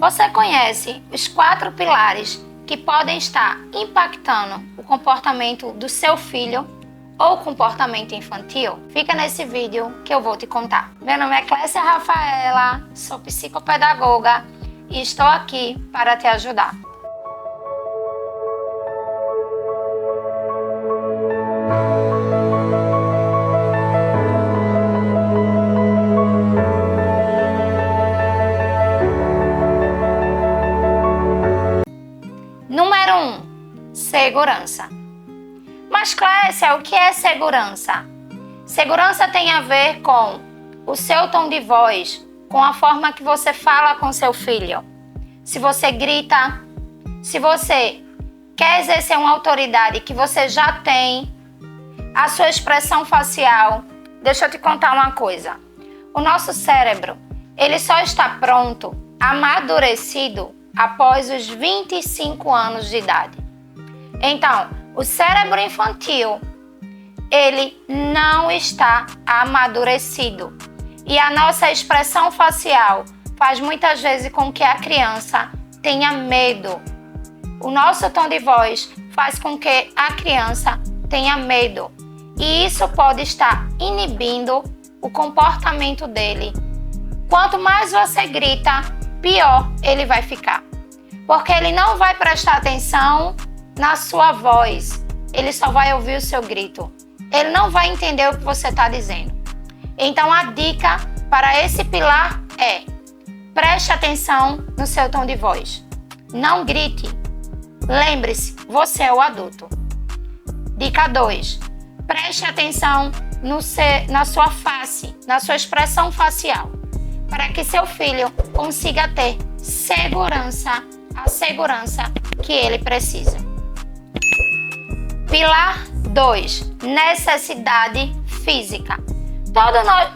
Você conhece os 4 pilares que podem estar impactando o comportamento do seu filho ou comportamento infantil? Fica nesse vídeo que eu vou te contar. Meu nome é Clécia Rafaela, sou psicopedagoga e estou aqui para te ajudar. Número 1. Segurança. Mas, Clécia, o que é segurança? Segurança tem a ver com o seu tom de voz, com a forma que você fala com seu filho. Se você grita, se você quer exercer uma autoridade que você já tem, a sua expressão facial. Deixa eu te contar uma coisa. O nosso cérebro, ele só está pronto, amadurecido, após os 25 anos de idade. Então, o cérebro infantil, ele não está amadurecido. E a nossa expressão facial faz muitas vezes com que a criança tenha medo. O nosso tom de voz faz com que a criança tenha medo. E isso pode estar inibindo o comportamento dele. Quanto mais você grita, pior ele vai ficar. Porque ele não vai prestar atenção na sua voz. Ele só vai ouvir o seu grito. Ele não vai entender o que você está dizendo. Então a dica para esse pilar é: preste atenção no seu tom de voz. Não grite. Lembre-se, você é o adulto. Dica 2. Preste atenção na sua face, na sua expressão facial, para que seu filho consiga ter segurança, a segurança que ele precisa. Pilar 2. Necessidade física.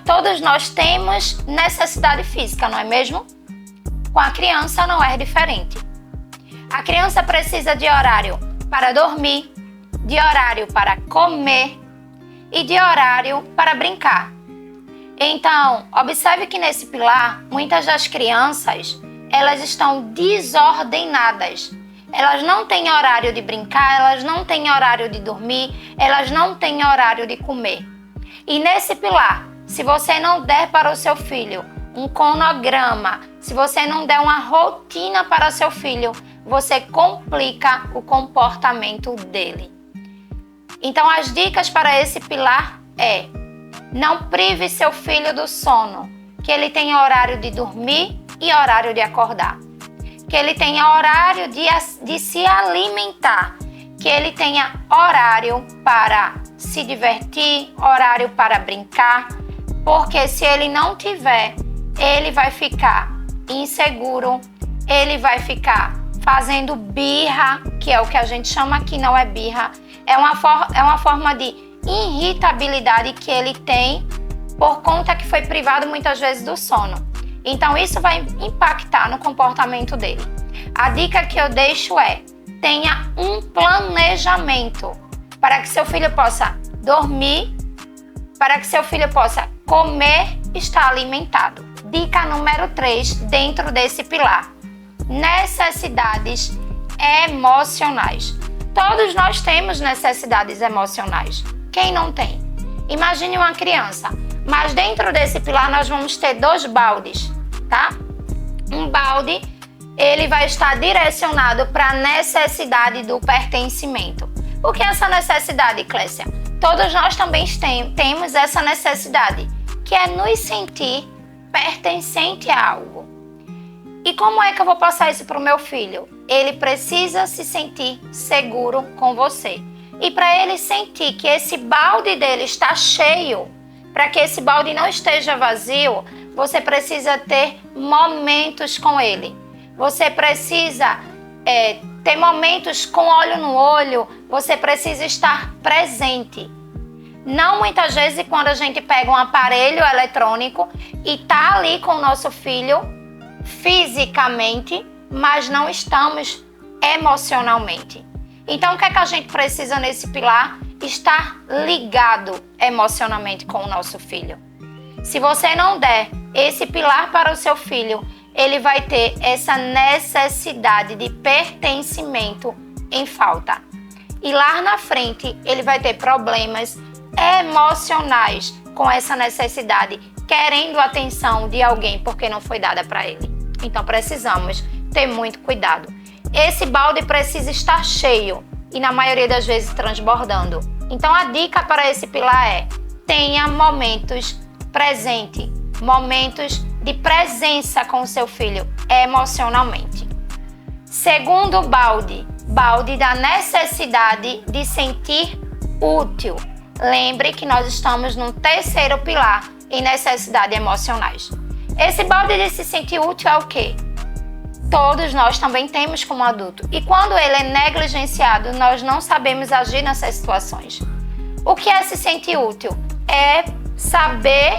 Todos nós temos necessidade física, não é mesmo? Com a criança não é diferente. A criança precisa de horário para dormir, de horário para comer e de horário para brincar. Então, observe que nesse pilar, muitas das crianças, elas estão desordenadas. Elas não têm horário de brincar, elas não têm horário de dormir, elas não têm horário de comer. E nesse pilar, se você não der para o seu filho um cronograma, se você não der uma rotina para o seu filho, você complica o comportamento dele. Então, as dicas para esse pilar é: não prive seu filho do sono, que ele tenha horário de dormir e horário de acordar. Que ele tenha horário de se alimentar, que ele tenha horário para se divertir, horário para brincar, porque se ele não tiver, ele vai ficar inseguro, ele vai ficar fazendo birra, que é o que a gente chama aqui, não é birra, é uma forma de irritabilidade que ele tem por conta que foi privado muitas vezes do sono. Então isso vai impactar no comportamento dele. A dica que eu deixo é: tenha um planejamento para que seu filho possa dormir, para que seu filho possa comer e estar alimentado. Dica número 3 dentro desse pilar: necessidades emocionais. Todos nós temos necessidades emocionais. Quem não tem? Imagine uma criança, mas dentro desse pilar nós vamos ter 2 baldes, tá? Um balde, ele vai estar direcionado para a necessidade do pertencimento. O que é essa necessidade, Clécia? Todos nós também temos essa necessidade, que é nos sentir pertencente a algo. E como é que eu vou passar isso para o meu filho? Ele precisa se sentir seguro com você. E para ele sentir que esse balde dele está cheio, para que esse balde não esteja vazio, você precisa ter momentos com ele. Você precisa ter momentos com olho no olho, você precisa estar presente. Não muitas vezes quando a gente pega um aparelho eletrônico e está ali com o nosso filho fisicamente, mas não estamos emocionalmente. Então o que é que a gente precisa nesse pilar? Estar ligado emocionalmente com o nosso filho. Se você não der esse pilar para o seu filho, ele vai ter essa necessidade de pertencimento em falta. E lá na frente, ele vai ter problemas emocionais com essa necessidade, querendo a atenção de alguém porque não foi dada para ele. Então, precisamos ter muito cuidado. Esse balde precisa estar cheio e, na maioria das vezes, transbordando. Então, a dica para esse pilar é: tenha momentos presentes, momentos de presença com o seu filho emocionalmente. Segundo balde da necessidade de sentir útil. Lembre que nós estamos no terceiro pilar em necessidades emocionais. Esse balde de se sentir útil é o quê? Todos nós também temos como adulto. E quando ele é negligenciado, nós não sabemos agir nessas situações. O que é se sentir útil? É saber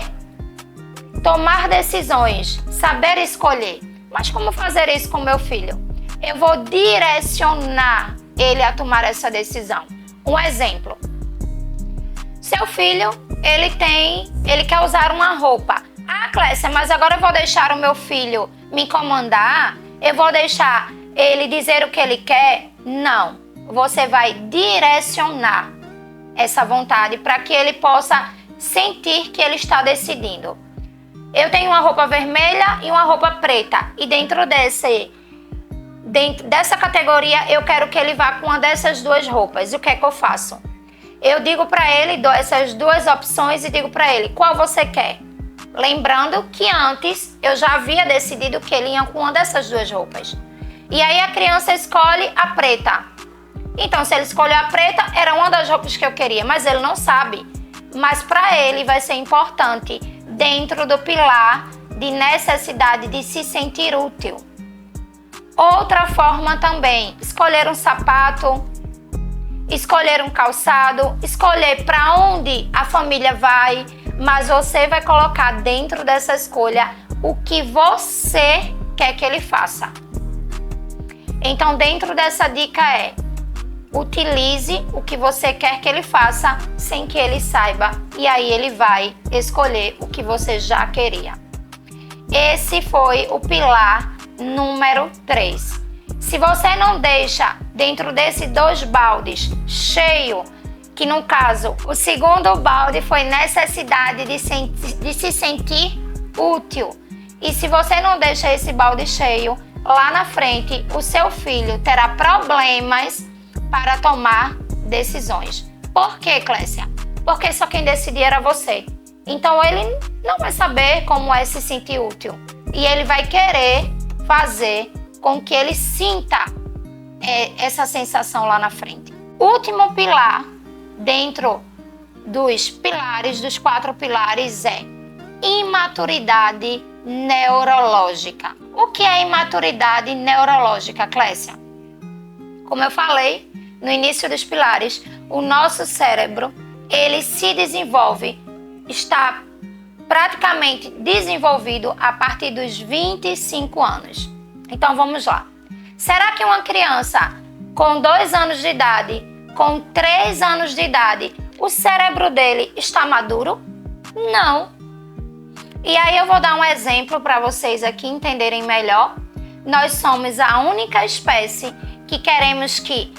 tomar decisões, saber escolher. Mas como fazer isso com meu filho? Eu vou direcionar ele a tomar essa decisão. Um exemplo. Seu filho, ele quer usar uma roupa. Ah, Clécia, mas agora eu vou deixar o meu filho me comandar? Eu vou deixar ele dizer o que ele quer? Não. Você vai direcionar essa vontade para que ele possa sentir que ele está decidindo. Eu tenho uma roupa vermelha e uma roupa preta. E dentro dessa categoria, eu quero que ele vá com uma dessas duas roupas. E o que é que eu faço? Eu digo para ele, dou essas duas opções e digo para ele, qual você quer? Lembrando que antes eu já havia decidido que ele ia com uma dessas duas roupas. E aí a criança escolhe a preta. Então, se ele escolheu a preta, era uma das roupas que eu queria, mas ele não sabe. Mas para ele vai ser importante, dentro do pilar de necessidade de se sentir útil. Outra forma também, escolher um sapato, escolher um calçado, escolher para onde a família vai, mas você vai colocar dentro dessa escolha o que você quer que ele faça. Então, dentro dessa dica utilize o que você quer que ele faça sem que ele saiba, e aí ele vai escolher o que você já queria. Esse foi o pilar número 3. Se você não deixa dentro desses 2 baldes cheio, que no caso, o segundo balde foi necessidade de se sentir útil. E se você não deixa esse balde cheio, lá na frente o seu filho terá problemas para tomar decisões. Por quê, Clécia? Porque só quem decidia era você. Então ele não vai saber como é se sentir útil. E ele vai querer fazer com que ele sinta essa sensação lá na frente. Último pilar dentro dos 4 pilares é imaturidade neurológica. O que é imaturidade neurológica, Clécia? Como eu falei no início dos pilares, o nosso cérebro, ele se desenvolve, está praticamente desenvolvido a partir dos 25 anos. Então vamos lá. Será que uma criança com 2 anos de idade, com 3 anos de idade, o cérebro dele está maduro? Não. E aí eu vou dar um exemplo para vocês aqui entenderem melhor. Nós somos a única espécie que queremos que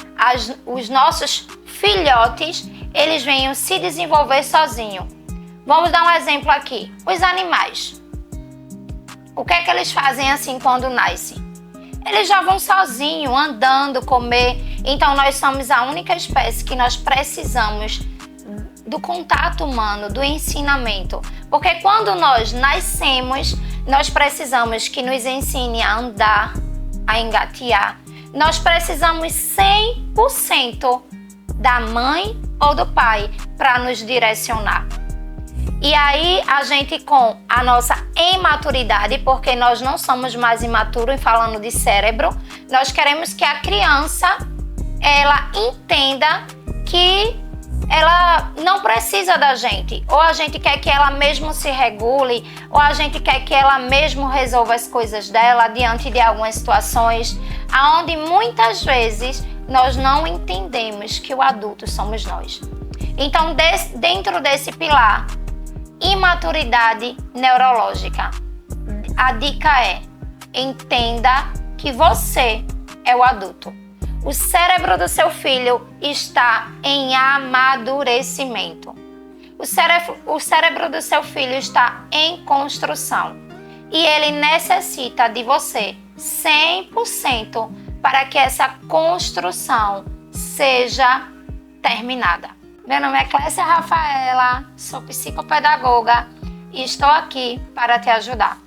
os nossos filhotes, eles venham se desenvolver sozinhos. Vamos dar um exemplo aqui. Os animais. O que é que eles fazem assim quando nascem? Eles já vão sozinhos, andando, comer. Então nós somos a única espécie que nós precisamos do contato humano, do ensinamento. Porque quando nós nascemos, nós precisamos que nos ensine a andar, a engatear. Nós precisamos 100% da mãe ou do pai para nos direcionar. E aí a gente, com a nossa imaturidade, porque nós não somos mais imaturos falando de cérebro, nós queremos que a criança, ela entenda que ela não precisa da gente. Ou a gente quer que ela mesmo se regule, ou a gente quer que ela mesmo resolva as coisas dela diante de algumas situações, onde muitas vezes nós não entendemos que o adulto somos nós. Então, dentro desse pilar, imaturidade neurológica, a dica é: entenda que você é o adulto. O cérebro do seu filho está em amadurecimento. O cérebro do seu filho está em construção. E ele necessita de você 100% para que essa construção seja terminada. Meu nome é Clécia Rafaela, sou psicopedagoga e estou aqui para te ajudar.